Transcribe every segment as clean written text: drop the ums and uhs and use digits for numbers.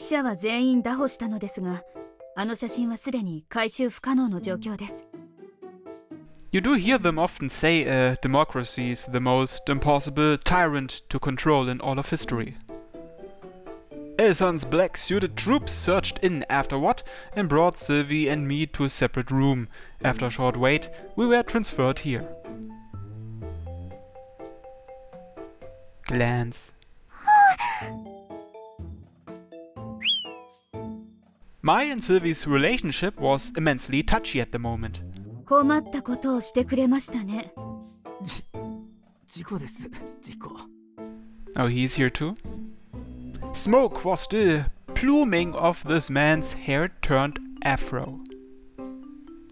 死者は全員拿捕したのですが、あの写真はすでに回収不可能の状況です。You do hear them often say democracy is the most impossible tyrant to control in all of history. Elson's black-suited troops surged in afterward and brought Silvie and me to a separate room. After a short wait, we were transferred here. Glance. My and Silvie's relationship was immensely touchy at the moment. 困ったことをしてくれましたね。事故です、事故。Oh, he's here too? Smoke was still pluming off this man's hair-turned afro.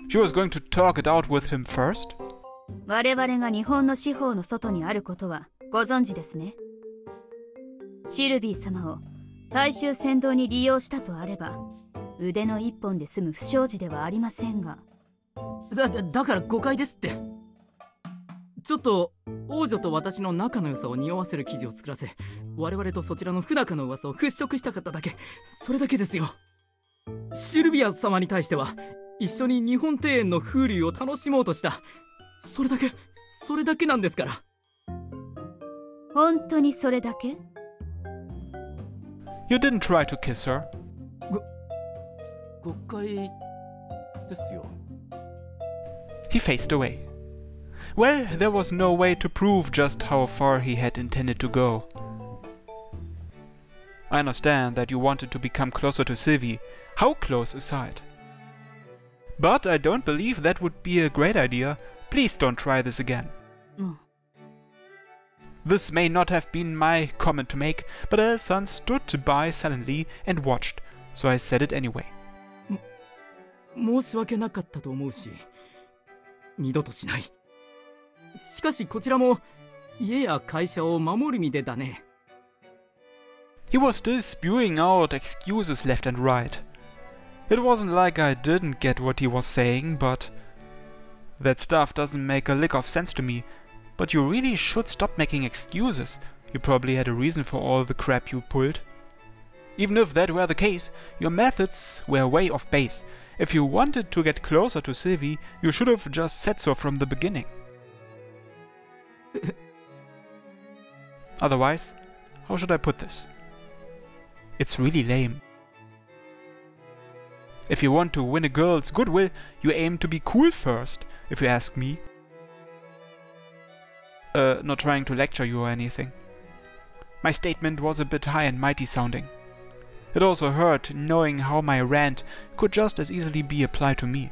She was going to talk it out with him first? 我々が日本の司法の外にあることはご存知ですね。シルビー様を大衆扇動に利用したとあれば、腕の一本で済む不祥事ではありませんが。だから誤解ですって。ちょっと王女と私の仲の良さを匂わせる記事を作らせ、我々とそちらの不仲の噂を払拭したかっただけ、それだけですよ。シルビア様に対しては一緒に日本庭園の風流を楽しもうとした、それだけなんですから。本当にそれだけ？ You didn't try to kiss her. 誤解ですよ。He faced away. Well, there was no way to prove just how far he had intended to go. I understand that you wanted to become closer to Silvie. How close aside? But I don't believe that would be a great idea. Please don't try this again. This may not have been my comment to make, but Elson stood by silently and watched, so I said it anyway. 申し訳なかったと思うし、二度としない。しかしこちらも家や会社を守る身でだね。He was still spewing out excuses left and right. It wasn't like I didn't get what he was saying, but that stuff doesn't make a lick of sense to me. But you really should stop making excuses. You probably had a reason for all the crap you pulled. Even if that were the case, your methods were way off base. If you wanted to get closer to Silvie, you should have just said so from the beginning. Otherwise, how should I put this? It's really lame. If you want to win a girl's goodwill, you aim to be cool first, if you ask me. Not trying to lecture you or anything. My statement was a bit high and mighty sounding. It also hurt knowing how my rant could just as easily be applied to me.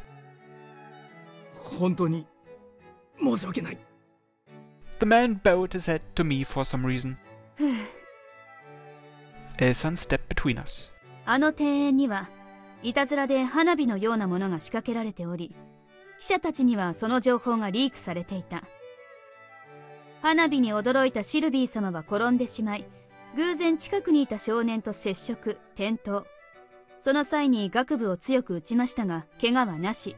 本当に申し訳ない。The man bowed his head to me for some reason. Elson stepped between us. あの庭園にはいたずらで花火のようなものが仕掛けられており、記者たちにはその情報がリークされていた。花火に驚いたシルビー様は転んでしまい、偶然近くにいた少年と接触、転倒。その際に顎部を強く打ちましたが、怪我はなし。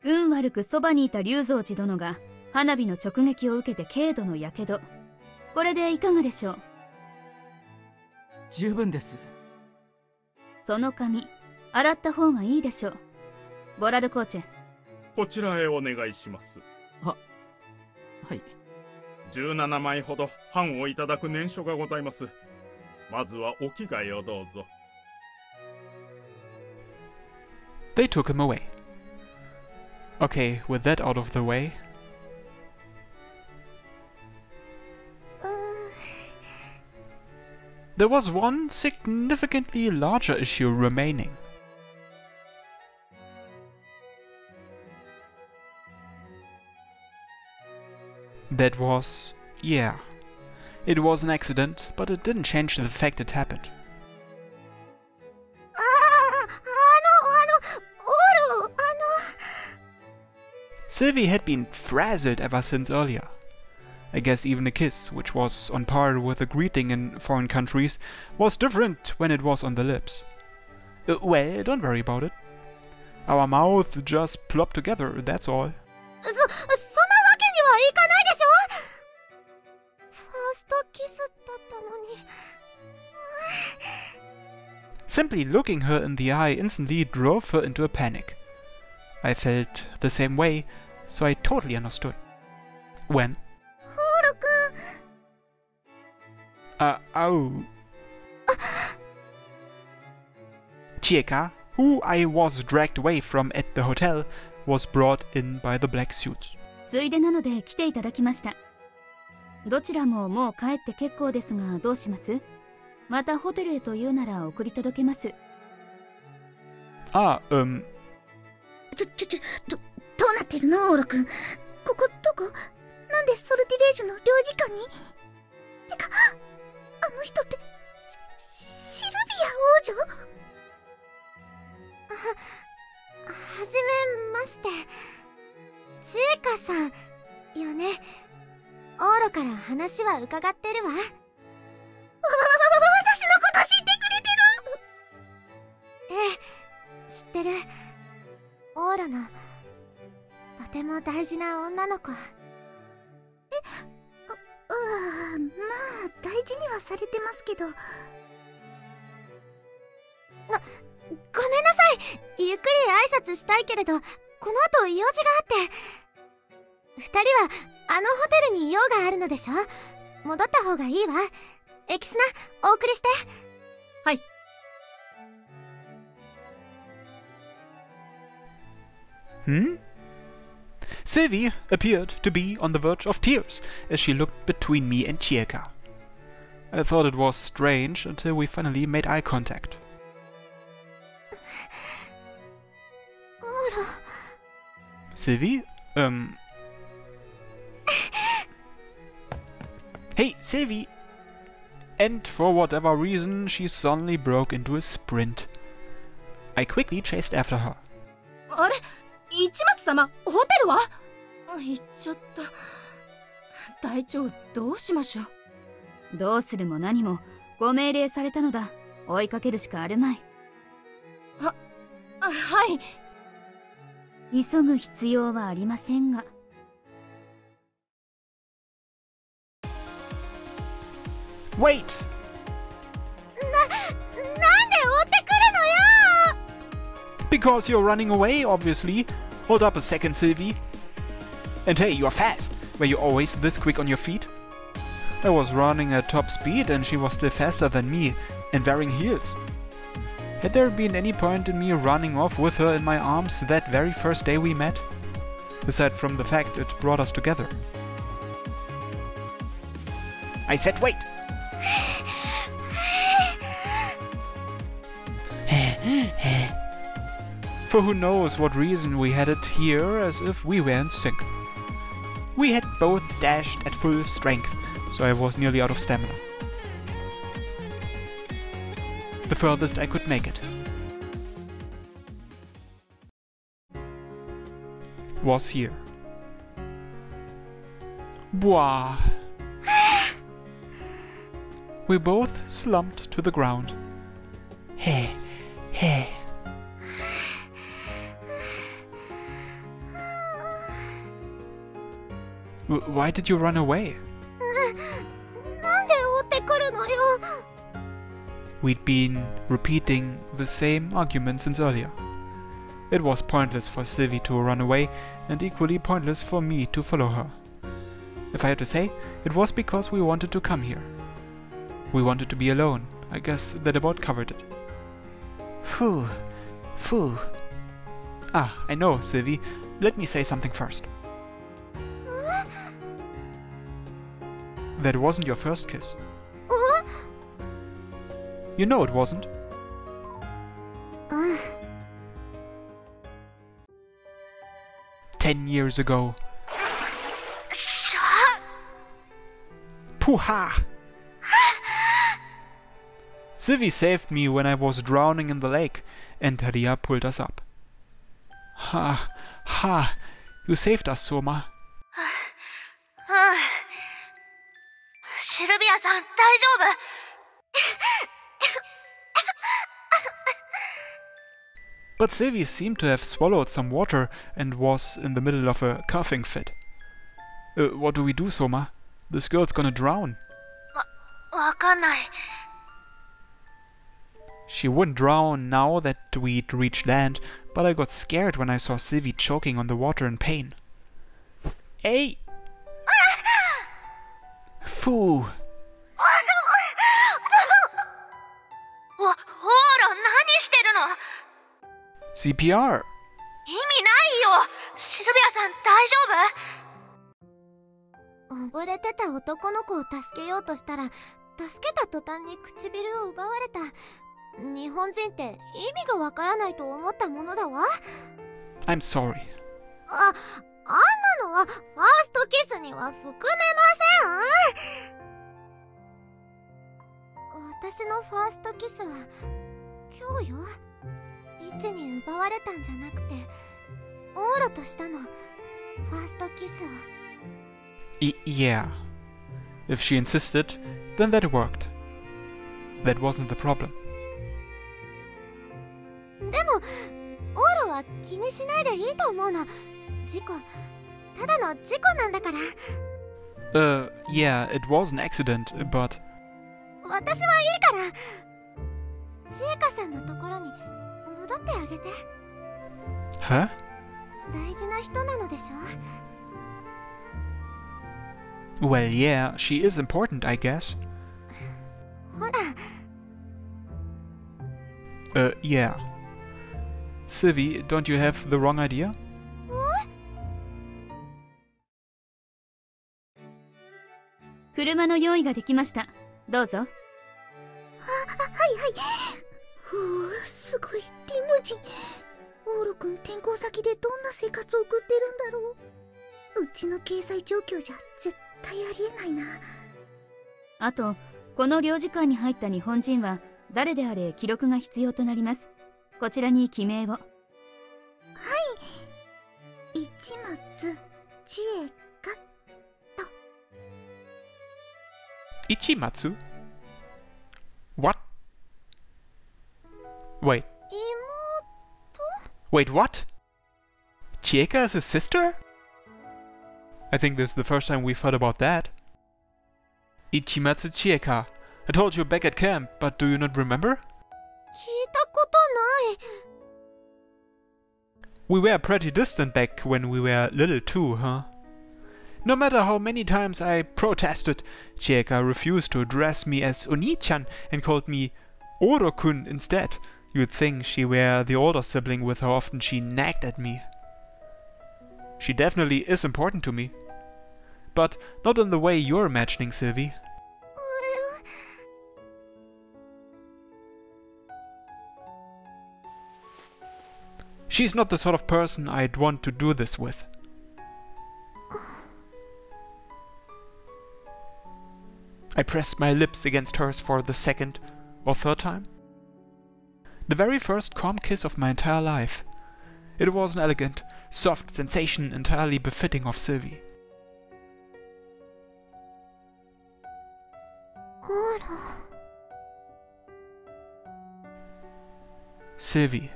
運悪くそばにいた龍蔵寺殿が花火の直撃を受けて軽度のやけど。これでいかがでしょう？十分です。その髪、洗った方がいいでしょう。ボラルコーチェ。こちらへお願いします。はい。17枚ほど版をいただく念書がございます。まずはお着替えをどうぞ。They took him away. Okay, with that out of the way. There was one significantly larger issue remaining. That was... yeah. It was an accident, but it didn't change the fact it happened. Silvie had been frazzled ever since earlier. I guess even a kiss, which was on par with a greeting in foreign countries, was different when it was on the lips. Well, don't worry about it. Our mouths just plopped together, that's all. そんなわけにはいかないでしょ。ファーストキスだったのに。Simply looking her in the eye instantly drove her into a panic. I felt the same way, so I totally understood. When? オーロくん。 Oh. Chieka, who I was dragged away from at the hotel, was brought in by the black suits. ついでなので来ていただきました。どちらももう帰って結構ですがどうします？またホテルへというなら送り届けます。Ah, どうなってるのオーロくん。ここどこ？なんでソルティレージュの領事館に？てか、あの人ってシルビア王女？はじめまして。ちえかさんよね。オーロから話は伺ってるわ。私のこと知ってくれてる？ええ、知ってる。オーロのとても大事な女の子。まあ大事にはされてますけど。ごめんなさい。ゆっくり挨拶したいけれど、この後用事があって。二人はあのホテルに用があるのでしょ？戻った方がいいわ。エキスナ、お送りして。はい。Silvie appeared to be on the verge of tears as she looked between me and Chieka. I thought it was strange until we finally made eye contact. オーロ。Silvie? Hey, Silvie! And for whatever reason, she suddenly broke into a sprint. I quickly chased after her. あれ、市松様、ホテルは？行っちゃった。隊長、どうしましょう。どうするも何もご命令されたのだ。追いかけるしかあるまい。はい。急ぐ必要はありませんが。Wait! なんで追ってくるのよ！ Because you're running away, obviously. Hold up a second, Silvie. And hey, you're fast. Were you always this quick on your feet? I was running at top speed and she was still faster than me, and wearing heels. Had there been any point in me running off with her in my arms that very first day we met? Aside from the fact it brought us together. I said wait! For who knows what reason we had it here as if we were in sync. We had both dashed at full strength, so I was nearly out of stamina. The furthest I could make it was here. Boah. We both slumped to the ground. Hey, hey. Why did you run away? なんで追ってくるのよ。 We'd been repeating the same argument since earlier. It was pointless for Silvie to run away, and equally pointless for me to follow her. If I had to say, it was because we wanted to come here. We wanted to be alone. I guess that about covered it. Phew. Phew. Ah, I know, Silvie. Let me say something first. That wasn't your first kiss. You know it wasn't. Uh. 10 years ago. Pooha! Silvie saved me when I was drowning in the lake, and Ria pulled us up. Ha! Ha! You saved us, Soma. シルビアさん、大丈夫？ But Silvie seemed to have swallowed some water and was in the middle of a coughing fit. What do we do, Soma? This girl's gonna drown. わかんない。She wouldn't drown now that we'd reached land, but I got scared when I saw Silvie choking on the water in pain. Hey! Foo! ほら、何してるの？ CPR! 意味ないよ。シルビアさん、大丈夫？溺れてた男の子を助けようとしたら、助けた途端に唇を奪われた。日本人って意味がわからないと思ったものだわ。 I'm sorry. あんなのはファーストキスには含めません。私のファーストキスは今日よ。イチに奪われたんじゃなくて、往路としたの。ファーストキスを。Yeah. If she insisted, then that worked. That wasn't the problem. でも、往路は気にしないでいいと思うの。事故、ただの事故なんだから。Yeah, it was an accident, but... 私はいいから。千恵香さんのところに戻ってあげて。Huh? 大事な人なのでしょ？ Well, yeah, she is important, I guess. ほら。Yeah. Silvie, don't you have the wrong idea? 車の用意ができました。どうぞ。はいはい。うわ、すごいリムジン。オーロ君、転校先でどんな生活を送ってるんだろう。うちの経済状況じゃ絶対ありえないな。あと、この領事館に入った日本人は誰であれ記録が必要となります。こちらに記名を。はい。市松千恵香と。Ichimatsu? What? Wait. Wait, what? Chieka is his sister? I think this is the first time we've heard about that. Ichimatsu Chieka. I told you back at camp, but do you not remember? 聞いたことない。We were pretty distant back when we were little too, huh? No matter how many times I protested, Chieka refused to address me as Oni-chan and called me Oro-kun instead. You'd think she were the older sibling with how often she nagged at me. She definitely is important to me. But not in the way you're imagining, Silvie. She's not the sort of person I'd want to do this with. I pressed my lips against hers for the second or third time. The very first calm kiss of my entire life. It was an elegant, soft sensation entirely befitting of Silvie. Silvie.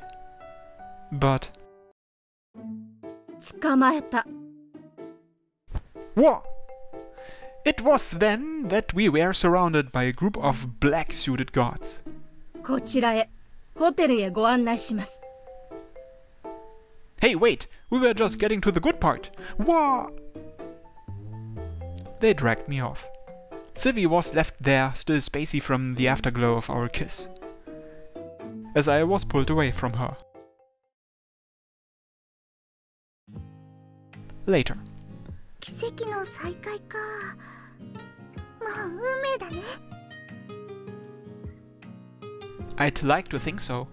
But... 捕まえた。 What? It was then that we were surrounded by a group of black-suited guards. こちらへ、ホテルへご案内します。 Hey, wait! We were just getting to the good part. What? They dragged me off. Silvie was left there, still spacey from the afterglow of our kiss, as I was pulled away from her. Later. 奇跡の再会か。まあ、運命だね。I'd like to think so.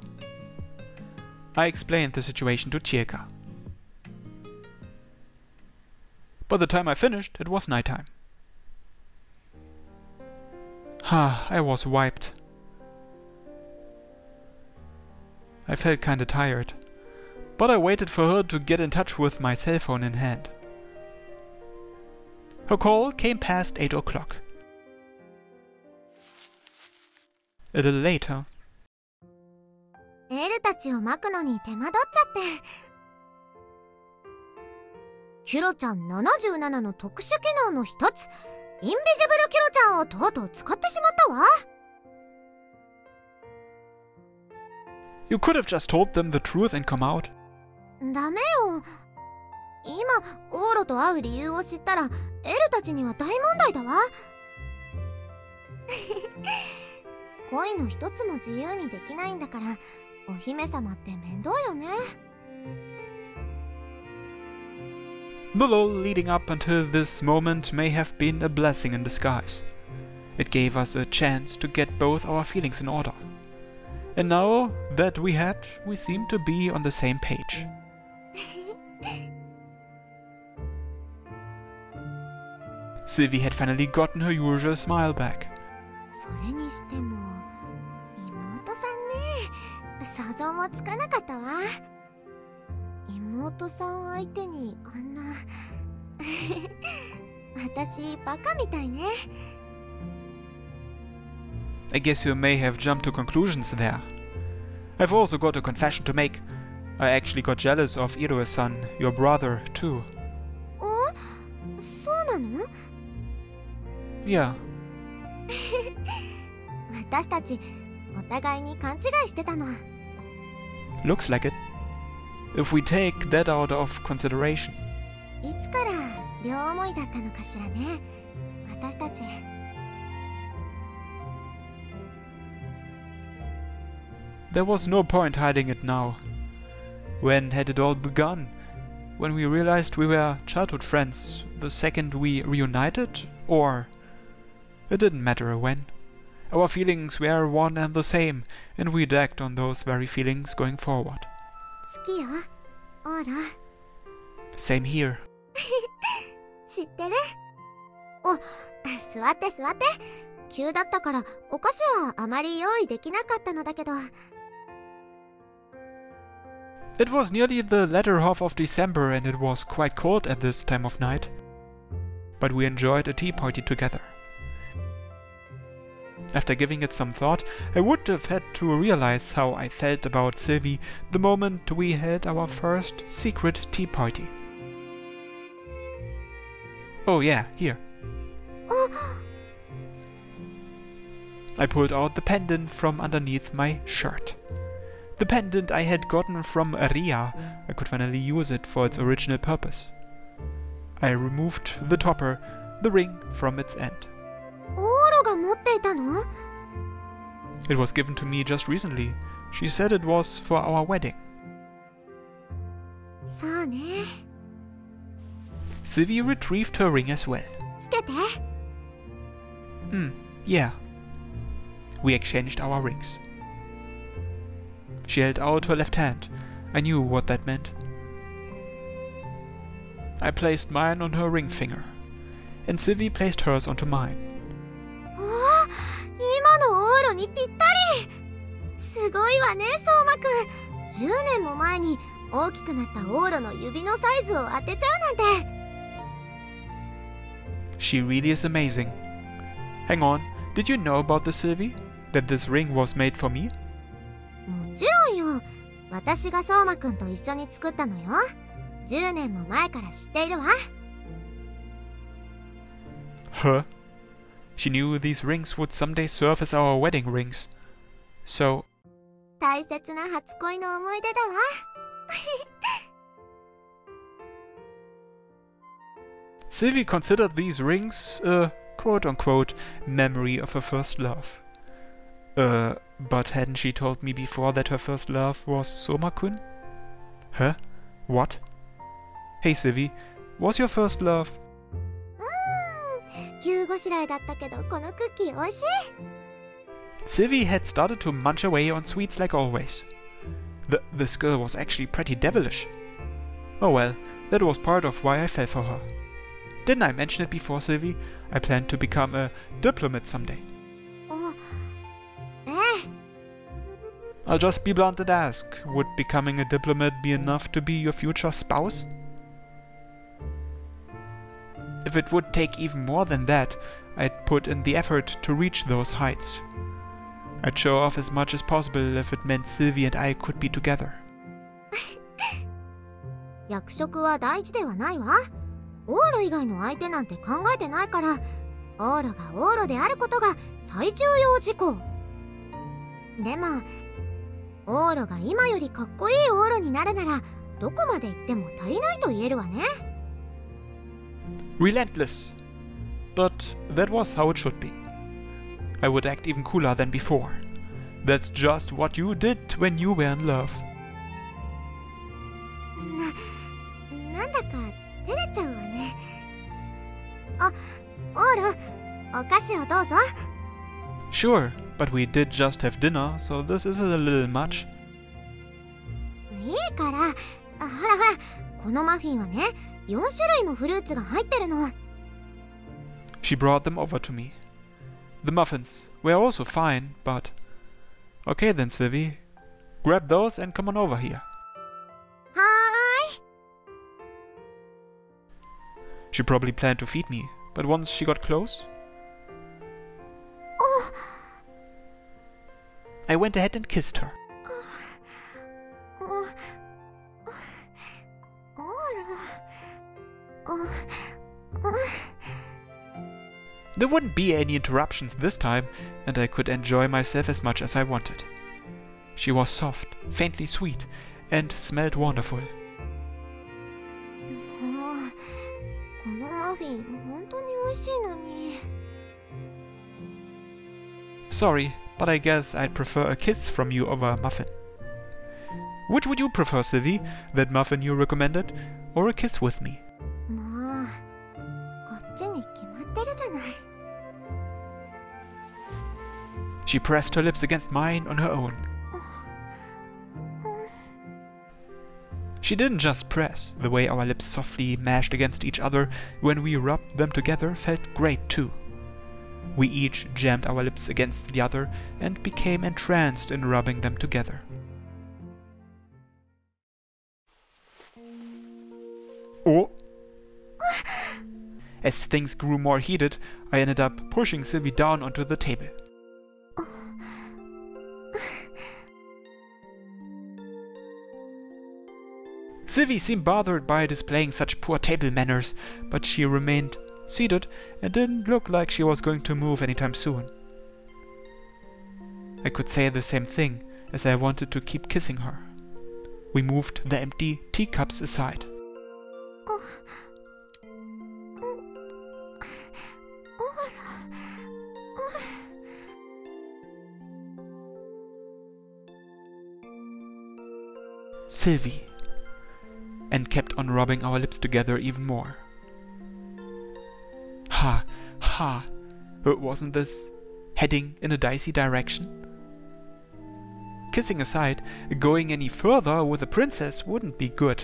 I explained the situation to Chieka. By the time I finished, it was nighttime. I was wiped. I felt kinda tired, but I waited for her to get in touch with my cell phone in hand. Her call came past 8 o'clock. A little later. エルたちをまくのに手間取っちゃって。キュロちゃん77の特殊機能の一つ、インビジブルキュロちゃんをとうとう使ってしまったわ。You could have just told them the truth and come out. ダメよ。今オーロと会う理由を知ったらエルたちには大問題だわ。恋の一つも自由にできないんだからお姫様って面倒よね。The lull leading up until this moment may have been a blessing in disguise. It gave us a chance to get both our feelings in order. And now that we seem to be on the same page. Silvie had finally gotten her usual smile back. それにしても妹さんね、想像もつかなかったわ。妹さん相手にあんな私バカみたいね。I guess you may have jumped to conclusions there. I've also got a confession to make. I actually got jealous of Iroe-san, your brother, too. お、そうなの？ Yeah. 私たちお互いに勘違いしてたの。Looks like it. If we take that out of consideration. いつから両思いだったのかしらね、私たち。There was no point hiding it now. When had it all begun? When we realized we were childhood friends, the second we reunited? Or... It didn't matter when. Our feelings were one and the same, and we'd act on those very feelings going forward. 好きよ、オーラ。Same here. 知ってる？お、座って座って。急だったからお菓子はあまり用意できなかったのだけど。It was nearly the latter half of December and it was quite cold at this time of night. But we enjoyed a tea party together. After giving it some thought, I would have had to realize how I felt about Silvie the moment we had our first secret tea party. Oh yeah, here. I pulled out the pendant from underneath my shirt. The pendant I had gotten from Ria. I could finally use it for its original purpose. I removed the topper, the ring, from its end. オーロが持っていたの？ It was given to me just recently. She said it was for our wedding. そうね。Silvie retrieved her ring as well. つけて。Yeah. We exchanged our rings. She held out her left hand. I knew what that meant. I placed mine on her ring finger, and Silvie placed hers onto mine. おお、今のオーロにぴったり。すごいわね、相馬くん。10年も前に大きくなったオーロの指のサイズを当てちゃうなんて。She really is amazing. Hang on, did you know about this, Silvie? That this ring was made for me? もちろんよ。私が相馬くんと一緒に作ったのよ。10年も前から知っているわ。Huh? She knew these rings would someday serve as our wedding rings. So... 大切な初恋の思い出だわ。Silvie considered these rings a quote-unquote memory of her first love. But hadn't she told me before that her first love was Soma-kun? Huh? What? Hey Silvie, was your first love? 急ごしらえだったけどこのクッキーおいしい。Silvie had started to munch away on sweets like always. This girl was actually pretty devilish. Oh well, that was part of why I fell for her. Didn't I mention it before, Silvie? I planned to become a diplomat someday. お、ええ。I'll just be blunt and ask, would becoming a diplomat be enough to be your future spouse? If it would take even more than that, I'd put in the effort to reach those heights. I'd show off as much as possible if it meant Silvie and I could be together. 役職は大事ではないわ。オーロ以外の相手なんて考えてないから、オーロがオーロであることが最重要事項。でも、オーロが今よりかっこいいオーロになるならどこまで行っても足りないと言えるわね。 Relentless. But that was how it should be. I would act even cooler than before. That's just what you did when you were in love. なんだか照れちゃうわね。あ、オーロ、お菓子をどうぞ。 Sure, but we did just have dinner, so this is a little much. いいから、ほらほら、このマフィンはね、4種類もフルーツが入ってるの。 She brought them over to me. The muffins were also fine, but... Okay then, Silvie. Grab those and come on over here. はーい。 She probably planned to feed me, but once she got close... I went ahead and kissed her. There wouldn't be any interruptions this time, and I could enjoy myself as much as I wanted. She was soft, faintly sweet, and smelled wonderful. このマフィン本当に美味しいのに。 Sorry, but I guess I'd prefer a kiss from you over a muffin. Which would you prefer, Silvie? That muffin you recommended, or a kiss with me? もう、こっちに決まってるじゃない。 She pressed her lips against mine on her own. She didn't just press. The way our lips softly mashed against each other when we rubbed them together felt great too. We each jammed our lips against the other and became entranced in rubbing them together. Oh! As things grew more heated, I ended up pushing Silvie down onto the table. Silvie seemed bothered by displaying such poor table manners, but she remained seated and didn't look like she was going to move anytime soon. I could say the same thing, as I wanted to keep kissing her. We moved the empty teacups aside. Silvie, and kept on rubbing our lips together even more. Ha, ha, wasn't this heading in a dicey direction? Kissing aside, going any further with a princess wouldn't be good.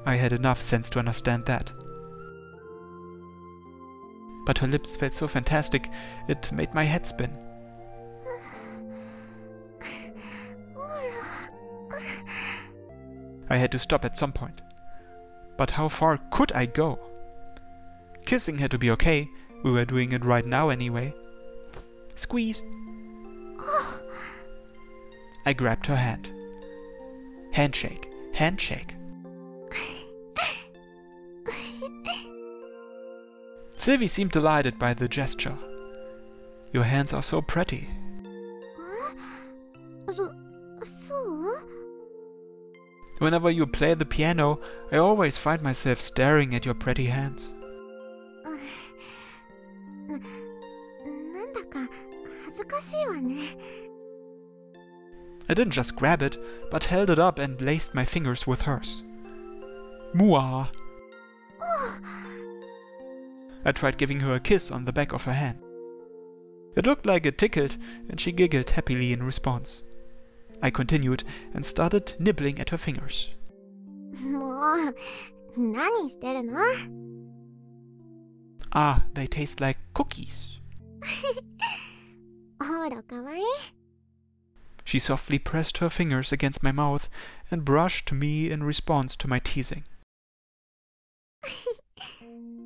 I had enough sense to understand that. But her lips felt so fantastic, it made my head spin. I had to stop at some point. But how far could I go? Kissing had to be okay. We were doing it right now anyway. Squeeze. I grabbed her hand. Handshake, handshake. Silvie seemed delighted by the gesture. Your hands are so pretty. So? Whenever you play the piano, I always find myself staring at your pretty hands. なんだか恥ずかしいわね。 I didn't just grab it, but held it up and laced my fingers with hers. Mua! I tried giving her a kiss on the back of her hand. It looked like it tickled, and she giggled happily in response. I continued and started nibbling at her fingers. もう、何してるの？ Ah, they taste like cookies. ほら、かわいい。 She softly pressed her fingers against my mouth and brushed me in response to my teasing.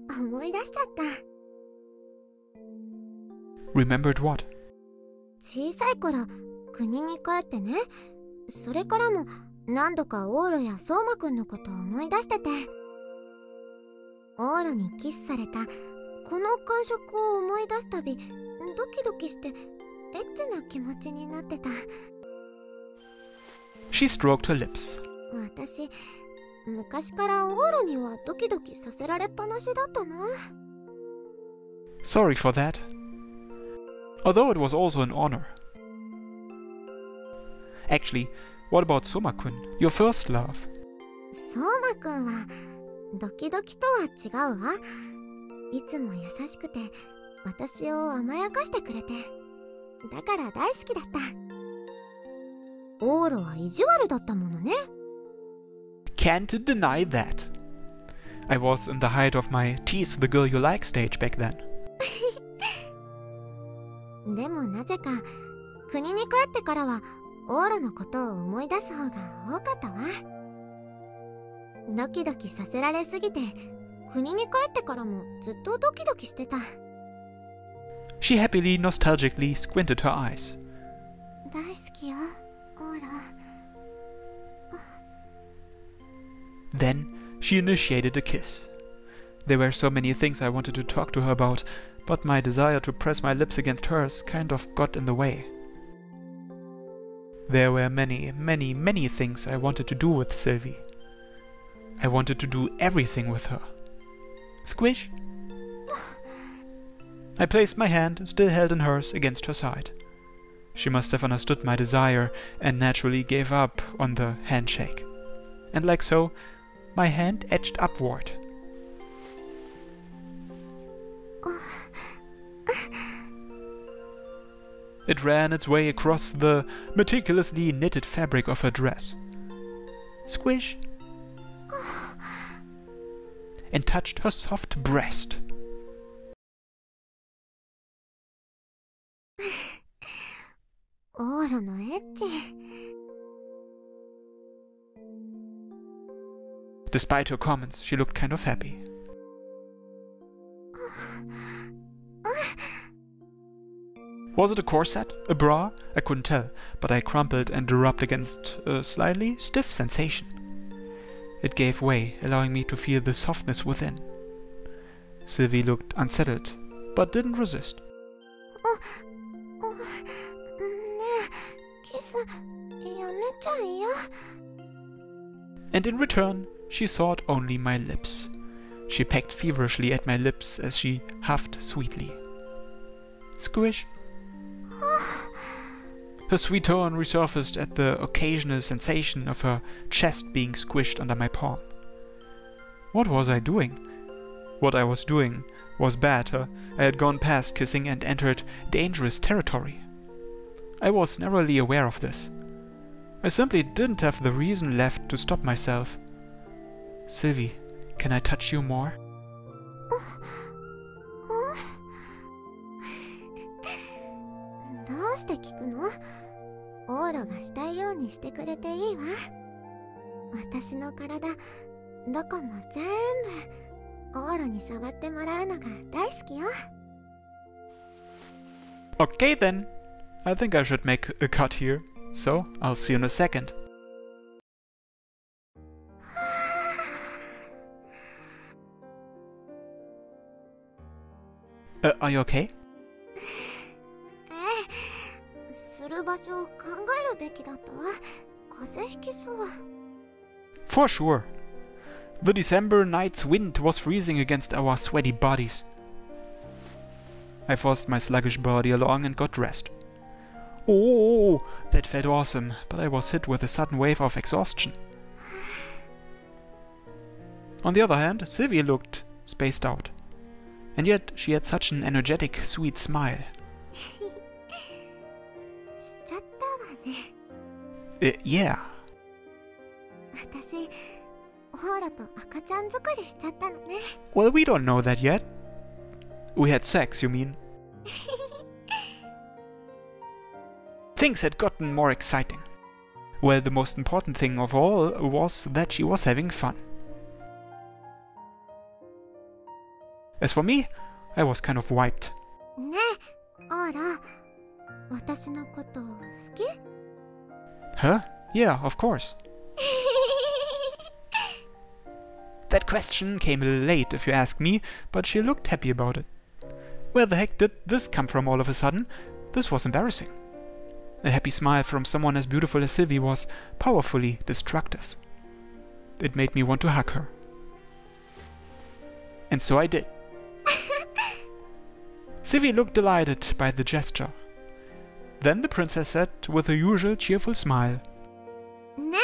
思い出しちゃった。 Remembered what? 小さい頃、国に帰ってね。それからも何度かオーロや相馬くんのことを思い出してて。オーロにキスされたこの感触を思い出すたび、ドキドキしてエッチな気持ちになってた。She stroked her lips. 私、昔からオーラにはドキドキさせられっぱなしだったな。Sorry for that. Although it was also an honor. Actually, what about Soma-kun, your first love? 相馬くんはドキドキとは違うわ。いつも優しくて私を甘やかしてくれて、だから大好きだった。オーラは意地悪だったものね。Can't deny that. I was in the height of my tease the girl you like stage back then. でもなぜか国に帰ってからはオーラのことを思い出す方が多かったわ。ドキドキさせられすぎて国に帰ってからもずっとドキドキしてた。She happily, nostalgically squinted her eyes. 大好きよ、オーラ。Then she initiated a kiss. There were so many things I wanted to talk to her about, but my desire to press my lips against hers kind of got in the way. There were many, many, many things I wanted to do with Silvie. I wanted to do everything with her. Squish! I placed my hand, still held in hers, against her side. She must have understood my desire and naturally gave up on the handshake. And like so, my hand edged upward. It ran its way across the meticulously knitted fabric of her dress. Squish! And touched her soft breast. Despite her comments, she looked kind of happy. Was it a corset? A bra? I couldn't tell, but I crumpled and rubbed against a slightly stiff sensation. It gave way, allowing me to feel the softness within. Silvie looked unsettled, but didn't resist. And in return, she sought only my lips. She pecked feverishly at my lips as she huffed sweetly. Squish! Her sweet tone resurfaced at the occasional sensation of her chest being squished under my palm. What was I doing? What I was doing was bad. I had gone past kissing and entered dangerous territory. I was narrowly aware of this. I simply didn't have the reason left to stop myself. Silvie, can I touch you more? Okay then. I think I should make a cut here. So, I'll see you in a second. Are you okay? For sure. The December night's wind was freezing against our sweaty bodies. I forced my sluggish body along and got dressed. Oh, that felt awesome, but I was hit with a sudden wave of exhaustion. On the other hand, Silvie looked spaced out. And yet she had such an energetic, sweet smile. Yeah. Well, we don't know that yet. We had sex, you mean? Things had gotten more exciting. Well, the most important thing of all was that she was having fun. As for me, I was kind of wiped. Huh? Yeah, of course. That question came a little late, if you ask me, but she looked happy about it. Where the heck did this come from all of a sudden? This was embarrassing. A happy smile from someone as beautiful as Silvie was powerfully destructive. It made me want to hug her. And so I did. Silvie looked delighted by the gesture. Then the princess said with her usual cheerful smile, ね、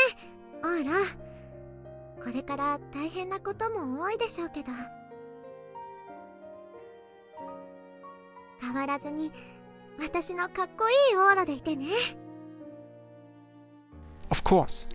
オーラ。これから大変なことも多いでしょうけど。変わらずに私のかっこいいオーラでいてね。Of course.